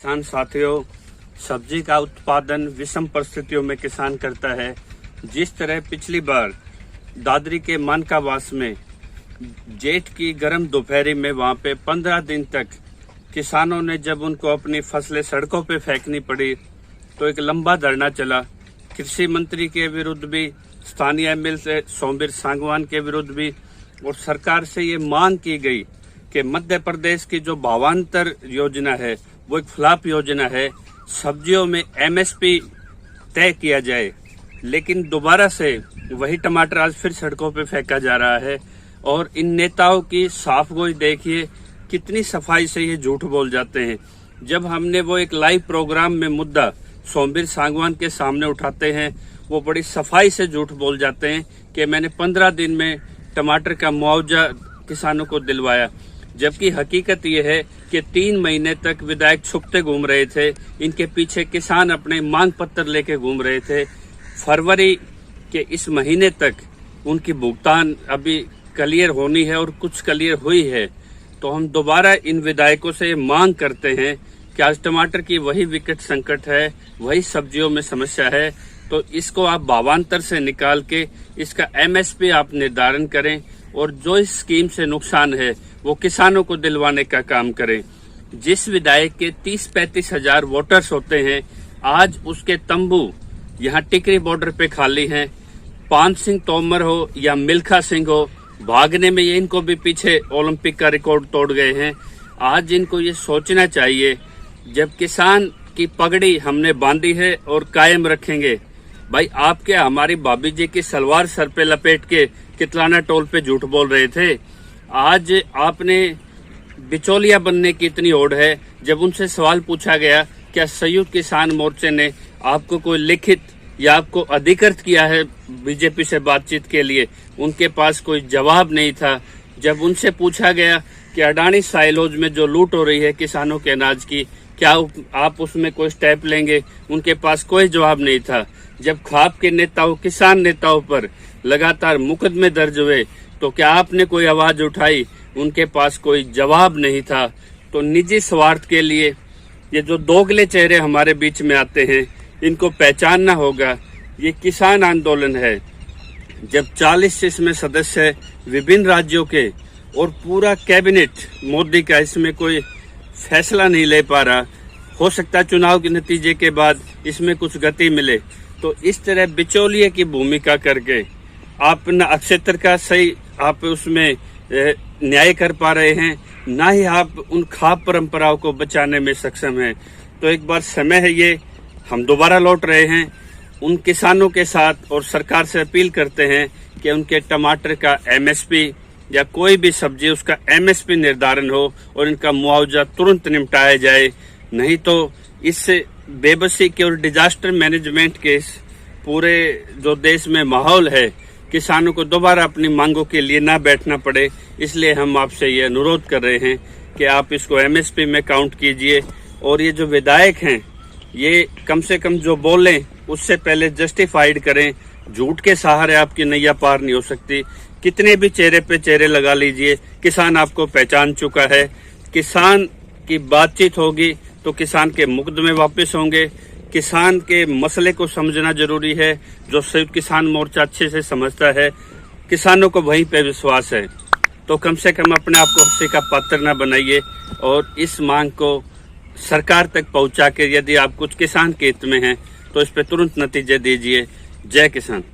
किसान साथियों, सब्जी का उत्पादन विषम परिस्थितियों में किसान करता है। जिस तरह पिछली बार दादरी के मानकावास में जेठ की गर्म दोपहरी में वहां पे 15 दिन तक किसानों ने जब उनको अपनी फसलें सड़कों पे फेंकनी पड़ी तो एक लंबा धरना चला। कृषि मंत्री के विरुद्ध भी, स्थानीय एमएलए सोमवीर सांगवान के विरुद्ध भी, और सरकार से ये मांग की गई कि मध्य प्रदेश की जो भावांतर योजना है वो एक फ्लॉप योजना है, सब्जियों में एमएसपी तय किया जाए। लेकिन दोबारा से वही टमाटर आज फिर सड़कों पे फेंका जा रहा है। और इन नेताओं की साफगोई देखिए, कितनी सफाई से ये झूठ बोल जाते हैं। जब हमने वो एक लाइव प्रोग्राम में मुद्दा सोमवीर सांगवान के सामने उठाते हैं, वो बड़ी सफाई से झूठ बोल जाते हैं कि मैंने 15 दिन में टमाटर का मुआवजा किसानों को दिलवाया। जबकि हकीकत ये है कि 3 महीने तक विधायक छुपते घूम रहे थे, इनके पीछे किसान अपने मांग पत्र लेके घूम रहे थे। फरवरी के इस महीने तक उनकी भुगतान अभी क्लियर होनी है और कुछ क्लियर हुई है। तो हम दोबारा इन विधायकों से मांग करते हैं कि आज टमाटर की वही विकट संकट है, वही सब्जियों में समस्या है, तो इसको आप भावांतर से निकाल के इसका एमएसपी आप निर्धारण करें और जो इस स्कीम से नुकसान है वो किसानों को दिलवाने का काम करें। जिस विधायक के 30-35 हजार वोटर्स होते हैं, आज उसके तंबू यहाँ टिकरी बॉर्डर पे खाली हैं। पान सिंह तोमर हो या मिल्खा सिंह हो, भागने में ये इनको भी पीछे ओलंपिक का रिकॉर्ड तोड़ गए हैं। आज इनको ये सोचना चाहिए, जब किसान की पगड़ी हमने बांधी है और कायम रखेंगे। भाई, आप क्या हमारी भाभी जी की सलवार सर पे लपेट के कितलाना टोल पे झूठ बोल रहे थे? आज आपने बिचौलिया बनने की इतनी होड़ है। जब उनसे सवाल पूछा गया क्या संयुक्त किसान मोर्चे ने आपको कोई लिखित या आपको अधिकृत किया है बीजेपी से बातचीत के लिए, उनके पास कोई जवाब नहीं था। जब उनसे पूछा गया कि अडानी साइलोज में जो लूट हो रही है किसानों के अनाज की, क्या आप उसमें कोई स्टेप लेंगे, उनके पास कोई जवाब नहीं था। जब खाप के नेताओं, किसान नेताओं पर लगातार मुकदमे दर्ज हुए तो क्या आपने कोई आवाज उठाई? उनके पास कोई जवाब नहीं था। तो निजी स्वार्थ के लिए ये जो दोगले चेहरे हमारे बीच में आते हैं, इनको पहचानना होगा। ये किसान आंदोलन है। जब 40 इसमें सदस्य है विभिन्न राज्यों के और पूरा कैबिनेट मोदी का इसमें कोई फैसला नहीं ले पा रहा, हो सकता है चुनाव के नतीजे के बाद इसमें कुछ गति मिले। तो इस तरह बिचौलिए की भूमिका करके आप न क्षेत्र का सही आप उसमें न्याय कर पा रहे हैं, ना ही आप उन खाप परंपराओं को बचाने में सक्षम हैं। तो एक बार समय है, ये हम दोबारा लौट रहे हैं उन किसानों के साथ और सरकार से अपील करते हैं कि उनके टमाटर का एमएसपी या कोई भी सब्जी उसका एमएसपी निर्धारण हो और इनका मुआवजा तुरंत निपटाया जाए। नहीं तो इससे बेबसी के और डिजास्टर मैनेजमेंट के इस पूरे जो देश में माहौल है, किसानों को दोबारा अपनी मांगों के लिए ना बैठना पड़े। इसलिए हम आपसे ये अनुरोध कर रहे हैं कि आप इसको एमएसपी में काउंट कीजिए। और ये जो विधायक हैं, ये कम से कम जो बोलें उससे पहले जस्टिफाइड करें। झूठ के सहारे आपकी नैया पार नहीं हो सकती। कितने भी चेहरे पे चेहरे लगा लीजिए, किसान आपको पहचान चुका है। किसान की बातचीत होगी तो किसान के मुकदमे वापस होंगे। किसान के मसले को समझना जरूरी है, जो संयुक्त किसान मोर्चा अच्छे से समझता है। किसानों को वहीं पे विश्वास है। तो कम से कम अपने आप को हंसी का पात्र न बनाइए और इस मांग को सरकार तक पहुंचा के यदि आप कुछ किसान के हित में हैं तो इस पे तुरंत नतीजे दीजिए। जय किसान।